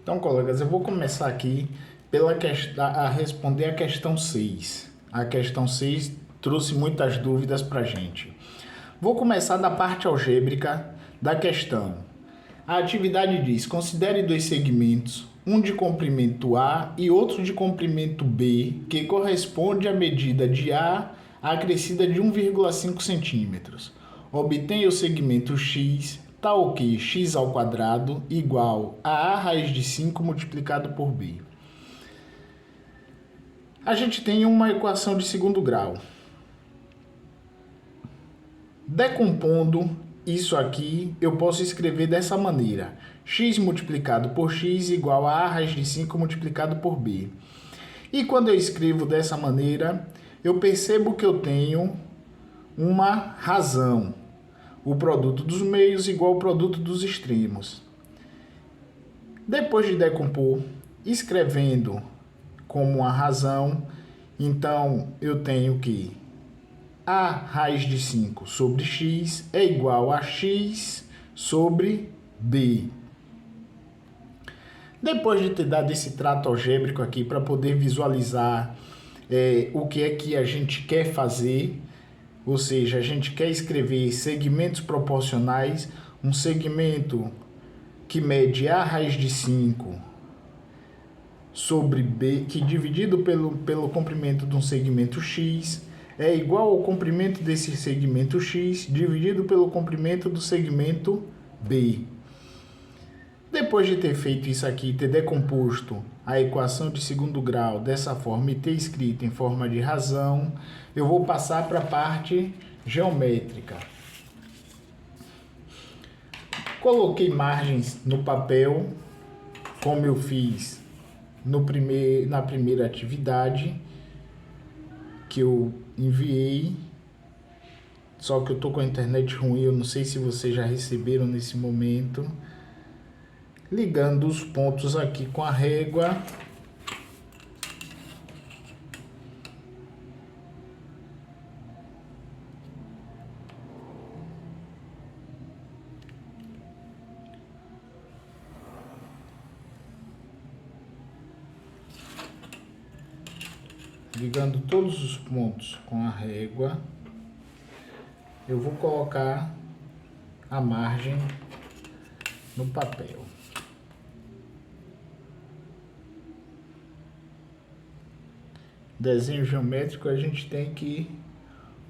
Então, colegas, eu vou começar aqui a responder a questão 6. A questão 6 trouxe muitas dúvidas para a gente. Vou começar da parte algébrica da questão. A atividade diz: considere dois segmentos, um de comprimento A e outro de comprimento B, que corresponde à medida de A acrescida de 1,5 centímetros. Obtenha o segmento X, tal que x ao quadrado igual a raiz de 5 multiplicado por b. A gente tem uma equação de segundo grau. Decompondo isso aqui, eu posso escrever dessa maneira: x multiplicado por x igual a raiz de 5 multiplicado por b. E quando eu escrevo dessa maneira, eu percebo que eu tenho uma razão. O produto dos meios igual ao produto dos extremos. Depois de decompor, escrevendo como uma razão, então eu tenho que a raiz de 5 sobre x é igual a x sobre b. Depois de ter dado esse trato algébrico aqui para poder visualizar o que é que a gente quer fazer, ou seja, a gente quer escrever segmentos proporcionais, um segmento que mede a raiz de 5 sobre b, que dividido pelo comprimento de um segmento x, é igual ao comprimento desse segmento x dividido pelo comprimento do segmento b. Depois de ter feito isso aqui, ter decomposto a equação de segundo grau dessa forma e ter escrito em forma de razão, eu vou passar para a parte geométrica. Coloquei margens no papel, como eu fiz na primeira atividade que eu enviei. Só que eu estou com a internet ruim, eu não sei se vocês já receberam nesse momento. Ligando os pontos aqui com a régua. Ligando todos os pontos com a régua, eu vou colocar a margem no papel. Desenho geométrico a gente tem que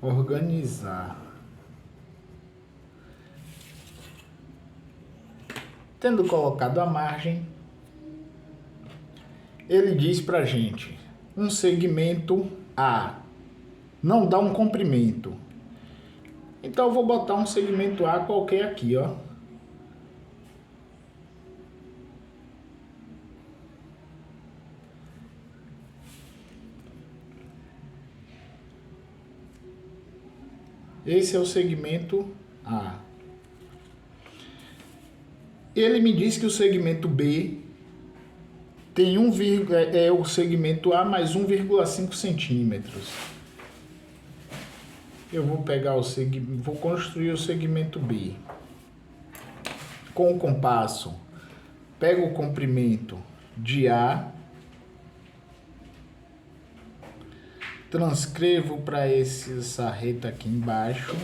organizar. Tendo colocado a margem, ele diz pra gente: um segmento A não dá um comprimento. Então eu vou botar um segmento A qualquer aqui, ó. Esse é o segmento A. Ele me diz que o segmento B tem é o segmento A mais 1,5 centímetros. Eu vou pegar vou construir o segmento B. Com o compasso, pego o comprimento de A, transcrevo para essa reta aqui embaixo.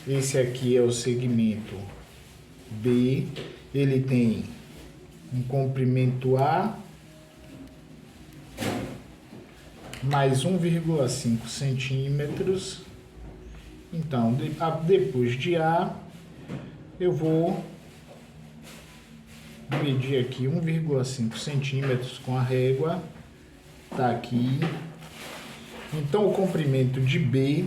Esse aqui é o segmento B. Ele tem um comprimento A mais 1,5 centímetros. Então, depois de A, eu vou medir aqui 1,5 centímetros com a régua. Tá aqui. Então, o comprimento de B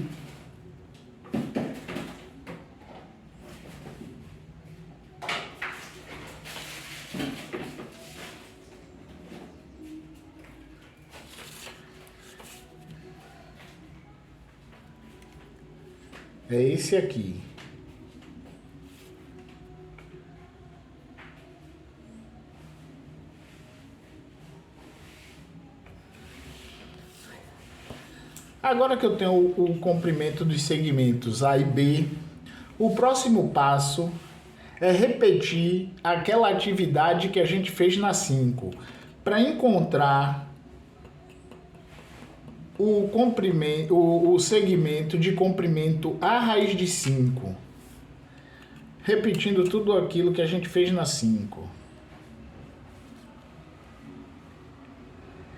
é esse aqui. Agora que eu tenho o comprimento dos segmentos A e B, o próximo passo é repetir aquela atividade que a gente fez na 5 para encontrar o segmento de comprimento a raiz de 5. Repetindo tudo aquilo que a gente fez na 5.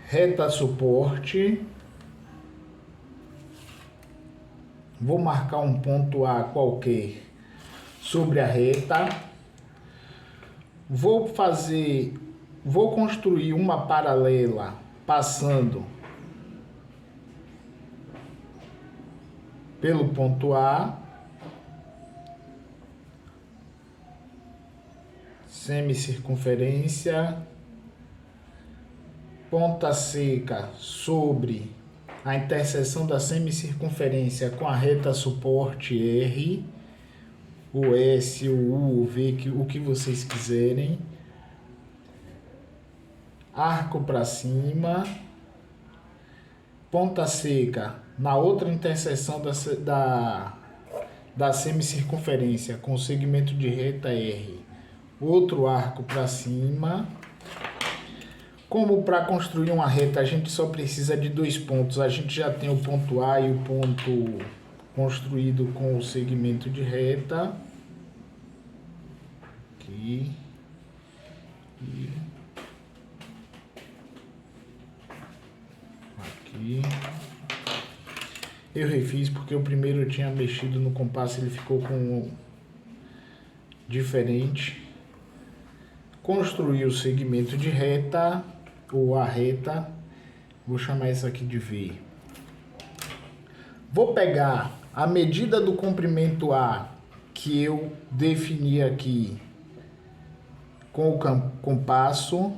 Reta suporte. Vou marcar um ponto A qualquer sobre a reta. Vou construir uma paralela passando pelo ponto A, semicircunferência, ponta seca sobre a interseção da semicircunferência com a reta suporte R, o S, o U, o V, o que vocês quiserem. Arco para cima, ponta seca na outra interseção da semicircunferência com o segmento de reta R, outro arco para cima. Como para construir uma reta a gente só precisa de 2 pontos, a gente já tem o ponto A e o ponto construído com o segmento de reta. Aqui. Aqui. Eu refiz porque o primeiro eu tinha mexido no compasso, ele ficou com diferente. Construir o segmento de reta, ou a reta, vou chamar isso aqui de V. Vou pegar a medida do comprimento A que eu defini aqui com o compasso,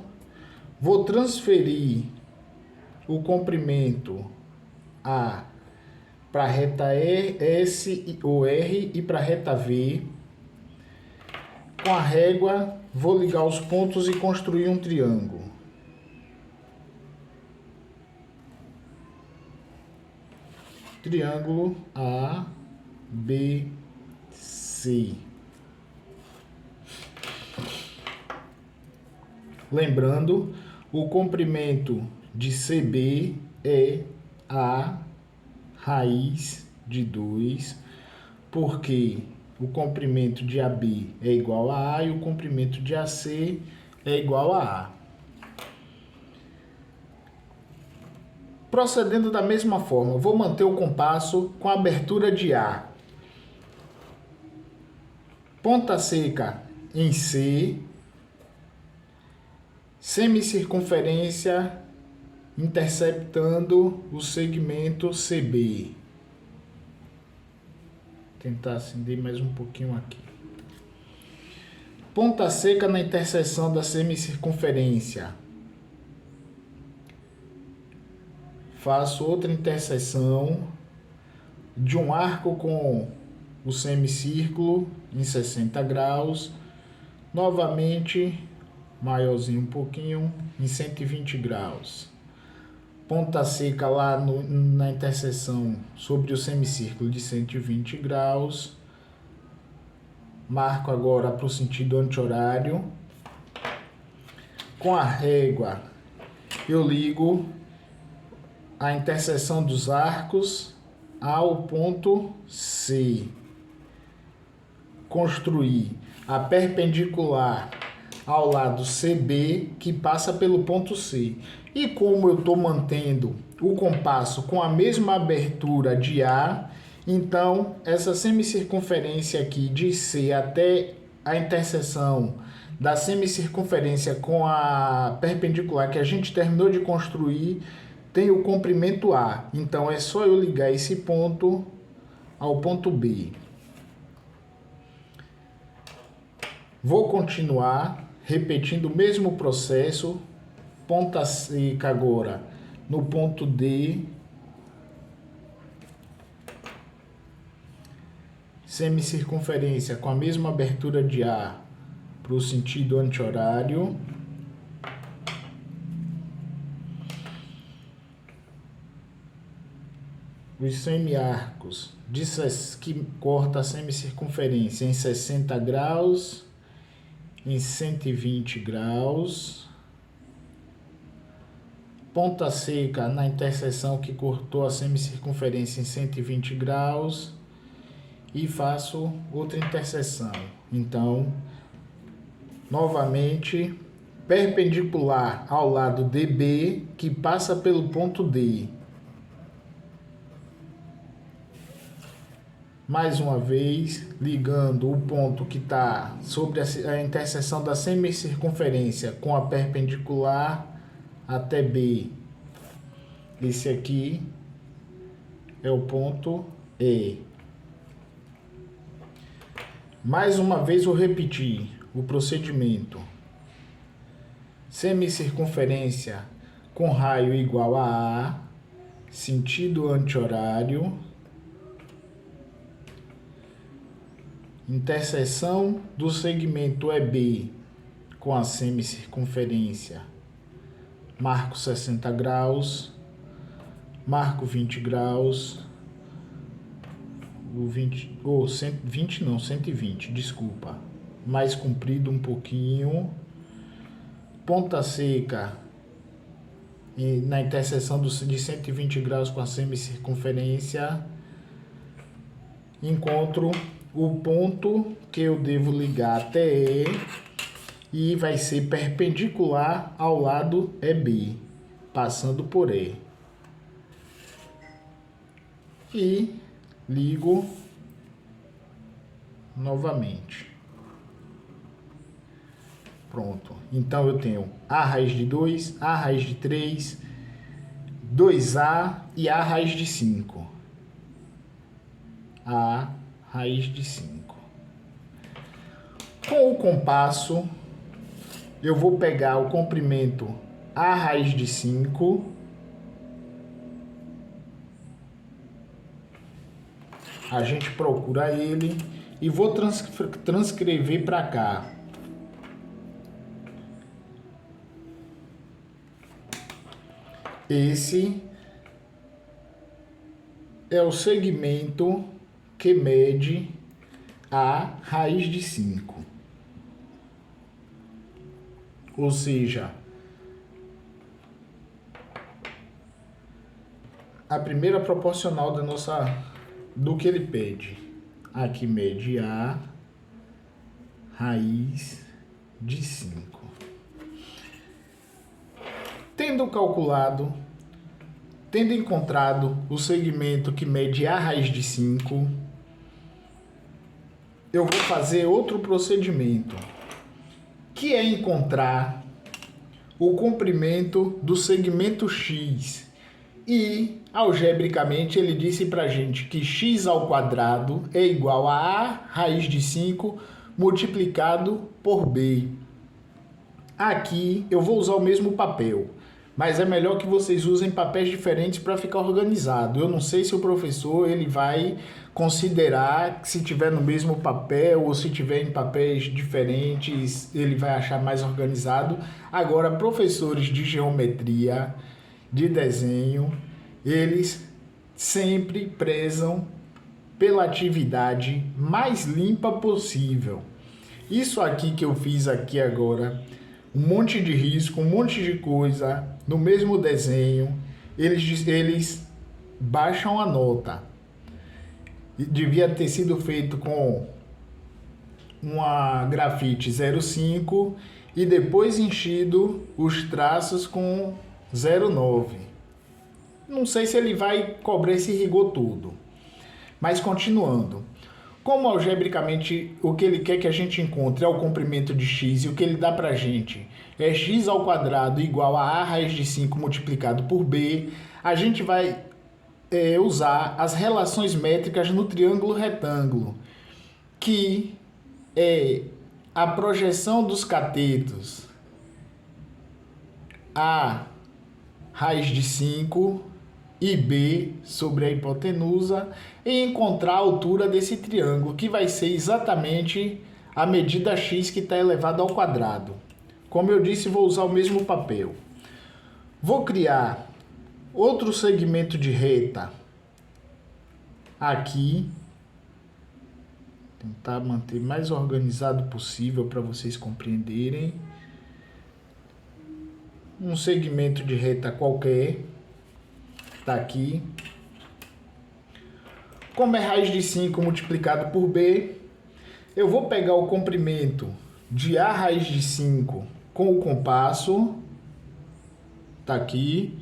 vou transferir o comprimento A para a reta S ou R e para a reta V. Com a régua, vou ligar os pontos e construir um triângulo. Triângulo A, B, C. Lembrando, o comprimento de CB é a raiz de 2, porque o comprimento de AB é igual a e o comprimento de AC é igual a A. Procedendo da mesma forma, vou manter o compasso com a abertura de A. Ponta seca em C, semicircunferência interceptando o segmento CB. Vou tentar acender mais um pouquinho aqui. Ponta seca na interseção da semicircunferência. Faço outra interseção de um arco com o semicírculo em 60 graus. Novamente, maiorzinho um pouquinho, em 120 graus. Ponta seca lá na interseção sobre o semicírculo de 120 graus. Marco agora para o sentido anti-horário. Com a régua, eu ligo a interseção dos arcos ao ponto C. Construir a perpendicular ao lado CB, que passa pelo ponto C. E como eu estou mantendo o compasso com a mesma abertura de A, então essa semicircunferência aqui de C até a interseção da semicircunferência com a perpendicular que a gente terminou de construir tem o comprimento A. Então é só eu ligar esse ponto ao ponto B. Vou continuar repetindo o mesmo processo, ponta seca agora no ponto D, semicircunferência com a mesma abertura de A para o sentido anti-horário. Os semiarcos que corta a semicircunferência em 60 graus em 120 graus. Ponta seca na interseção que cortou a semicircunferência em 120 graus. E faço outra interseção. Então, novamente, perpendicular ao lado DB, que passa pelo ponto D. Mais uma vez, ligando o ponto que está sobre a interseção da semicircunferência com a perpendicular até B. Esse aqui é o ponto E. Mais uma vez vou repetir o procedimento. Semicircunferência com raio igual a A, sentido anti-horário. Interseção do segmento EB com a semicircunferência. Marco 60 graus, marco 20 graus, 120, desculpa, mais comprido um pouquinho. Ponta seca na interseção de 120 graus com a semicircunferência. Encontro o ponto que eu devo ligar até E vai ser perpendicular ao lado EB, passando por E. E ligo novamente. Pronto. Então eu tenho A raiz de 2, A raiz de 3, 2A e A raiz de 5. A raiz de 5. Com o compasso, eu vou pegar o comprimento A raiz de 5. A gente procura ele e vou transcrever para cá. Esse é o segmento que mede a raiz de 5. Ou seja, a primeira proporcional do que ele pede. Aqui mede a raiz de 5. Tendo encontrado o segmento que mede a raiz de 5, eu vou fazer outro procedimento, que é encontrar o comprimento do segmento X. E, algebricamente, ele disse pra gente que x ao quadrado é igual a A raiz de 5 multiplicado por B. Aqui eu vou usar o mesmo papel, mas é melhor que vocês usem papéis diferentes para ficar organizado. Eu não sei se o professor ele vai considerar que se tiver no mesmo papel ou se tiver em papéis diferentes, ele vai achar mais organizado. Agora, professores de geometria, de desenho, eles sempre prezam pela atividade mais limpa possível. Isso aqui que eu fiz aqui agora, um monte de risco, um monte de coisa no mesmo desenho, eles baixam a nota. Devia ter sido feito com uma grafite 0,5 e depois enchido os traços com 0,9. Não sei se ele vai cobrar esse rigor todo. Mas continuando. Como algebricamente o que ele quer que a gente encontre é o comprimento de x e o que ele dá pra gente é x ao quadrado igual a A raiz de 5 multiplicado por B, a gente vai usar as relações métricas no triângulo retângulo, que é a projeção dos catetos A raiz de 5 e B sobre a hipotenusa e encontrar a altura desse triângulo, que vai ser exatamente a medida x que está elevado ao quadrado. Como eu disse, vou usar o mesmo papel. Vou criar outro segmento de reta aqui. tentar manter mais organizado possível para vocês compreenderem. Um segmento de reta qualquer está aqui. Como é raiz de 5 multiplicado por b, eu vou pegar o comprimento de A raiz de 5 com o compasso, tá aqui,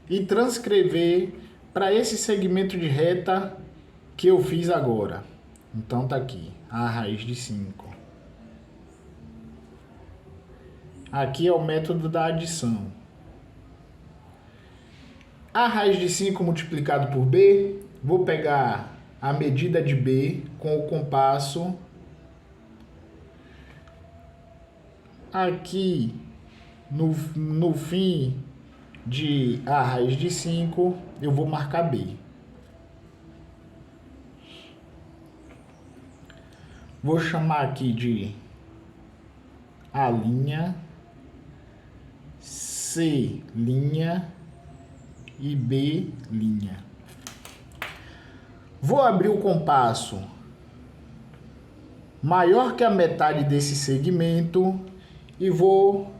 e transcrever para esse segmento de reta que eu fiz agora. Então tá aqui, A raiz de 5. Aqui é o método da adição. A raiz de 5 multiplicado por b, vou pegar a medida de b com o compasso. Aqui, no fim de A raiz de 5, eu vou marcar b. Vou chamar aqui de A', C' e B'. Vou abrir o compasso maior que a metade desse segmento e vou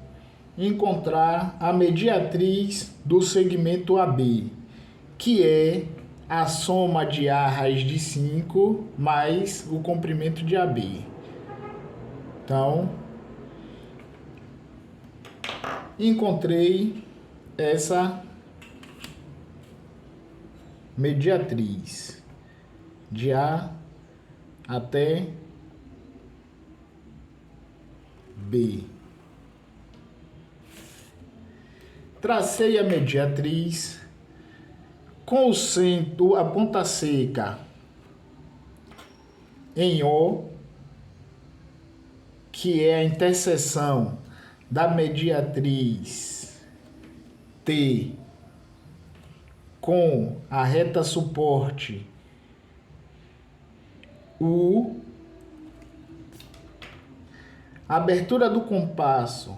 encontrar a mediatriz do segmento AB, que é a soma de A raiz de 5 mais o comprimento de AB. Então, encontrei essa mediatriz de A até B. Tracei a mediatriz com o centro, a ponta seca em O, que é a interseção da mediatriz T com a reta suporte U. A abertura do compasso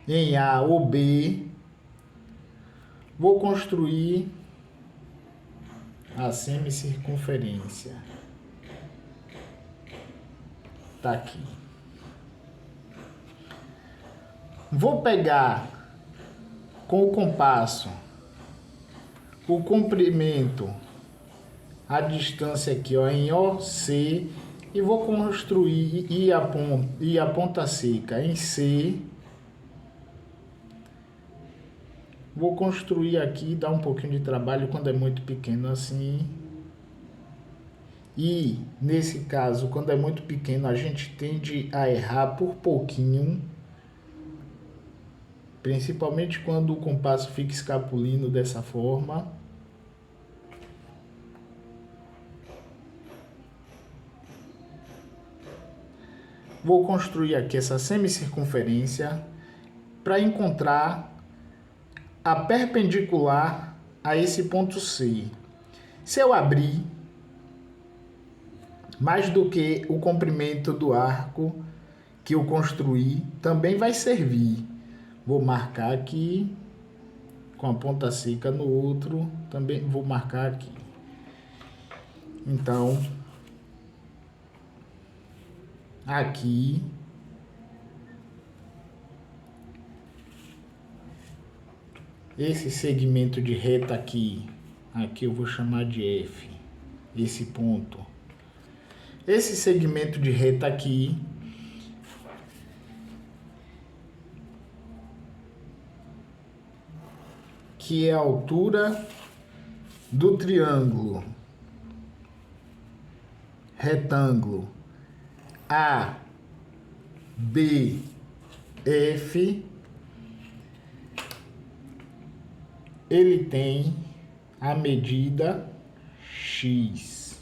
em A ou B. Vou construir a semicircunferência. Tá aqui. Vou pegar com o compasso o comprimento, a distância aqui, ó, em OC, e vou construir e a ponta seca em C. Vou construir aqui, dá um pouquinho de trabalho quando é muito pequeno assim. E, nesse caso, quando é muito pequeno, a gente tende a errar por pouquinho. Principalmente quando o compasso fica escapulindo dessa forma. Vou construir aqui essa semicircunferência para encontrar a perpendicular a esse ponto C. Se eu abrir mais do que o comprimento do arco que eu construí, também vai servir. Vou marcar aqui com a ponta seca no outro, também vou marcar aqui. Então, aqui esse segmento de reta aqui eu vou chamar de F, esse ponto. Esse segmento de reta aqui que é a altura do triângulo retângulo ABF, ele tem a medida X.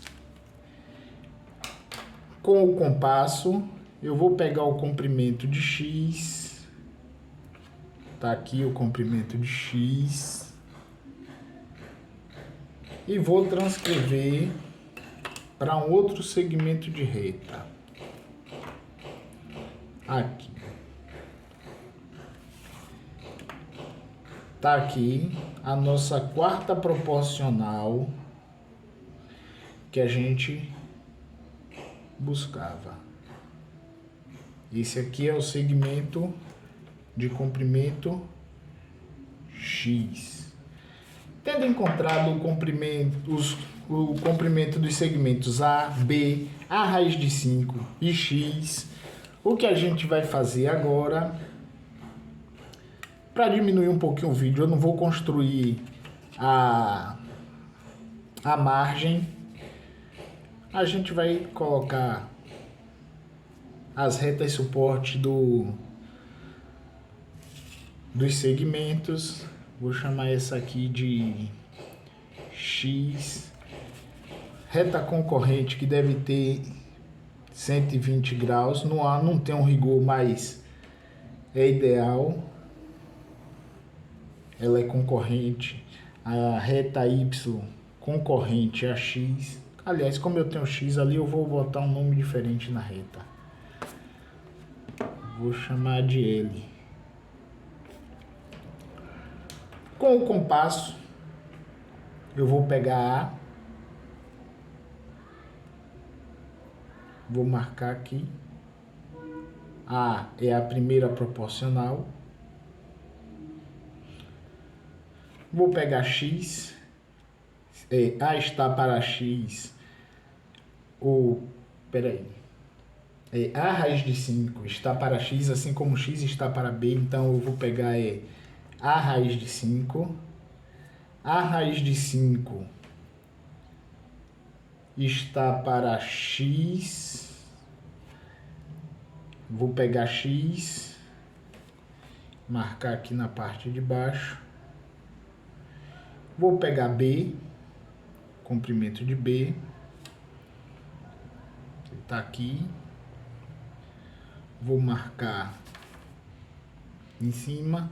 Com o compasso, eu vou pegar o comprimento de X. Tá aqui o comprimento de X. E vou transcrever para um outro segmento de reta. Aqui. Tá aqui a nossa quarta proporcional que a gente buscava. Esse aqui é o segmento de comprimento X. Tendo encontrado o comprimento dos segmentos A, B, A raiz de 5 e X, o que a gente vai fazer agora, para diminuir um pouquinho o vídeo, eu não vou construir a margem, a gente vai colocar as retas suporte dos segmentos. Vou chamar essa aqui de X. Reta concorrente que deve ter 120 graus. Não tem um rigor, mas é ideal. Ela é concorrente. A reta Y concorrente a X. Aliás, como eu tenho X ali, eu vou botar um nome diferente na reta. Vou chamar de L. Com o compasso, eu vou pegar A. Vou marcar aqui. A é a primeira proporcional. Vou pegar X. A está para X. A raiz de 5 está para X, assim como X está para B. Então eu vou pegar A raiz de 5. A raiz de 5 está para X. Vou pegar X, marcar aqui na parte de baixo. Vou pegar B, comprimento de B. Está aqui. Vou marcar em cima.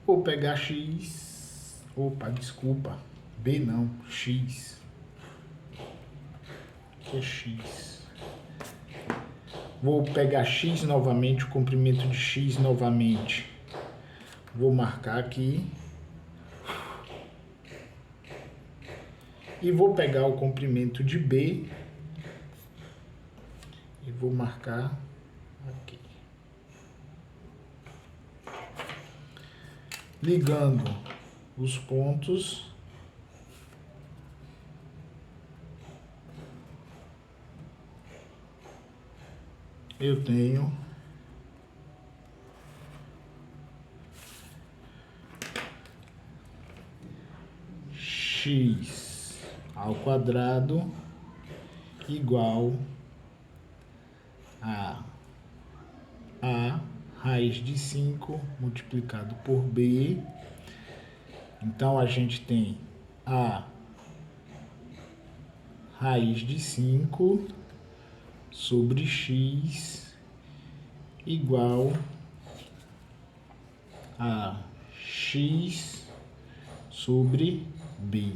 Vou pegar X. Opa, desculpa. B não, X. Aqui é X. Vou pegar X novamente, o comprimento de X novamente. Vou marcar aqui. E vou pegar o comprimento de B. E vou marcar aqui. Ligando os pontos. Eu tenho x ao quadrado igual a raiz de 5 multiplicado por b. Então a gente tem a raiz de 5 sobre x igual a x sobre b.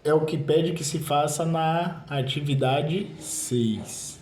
É o que pede que se faça na atividade 6.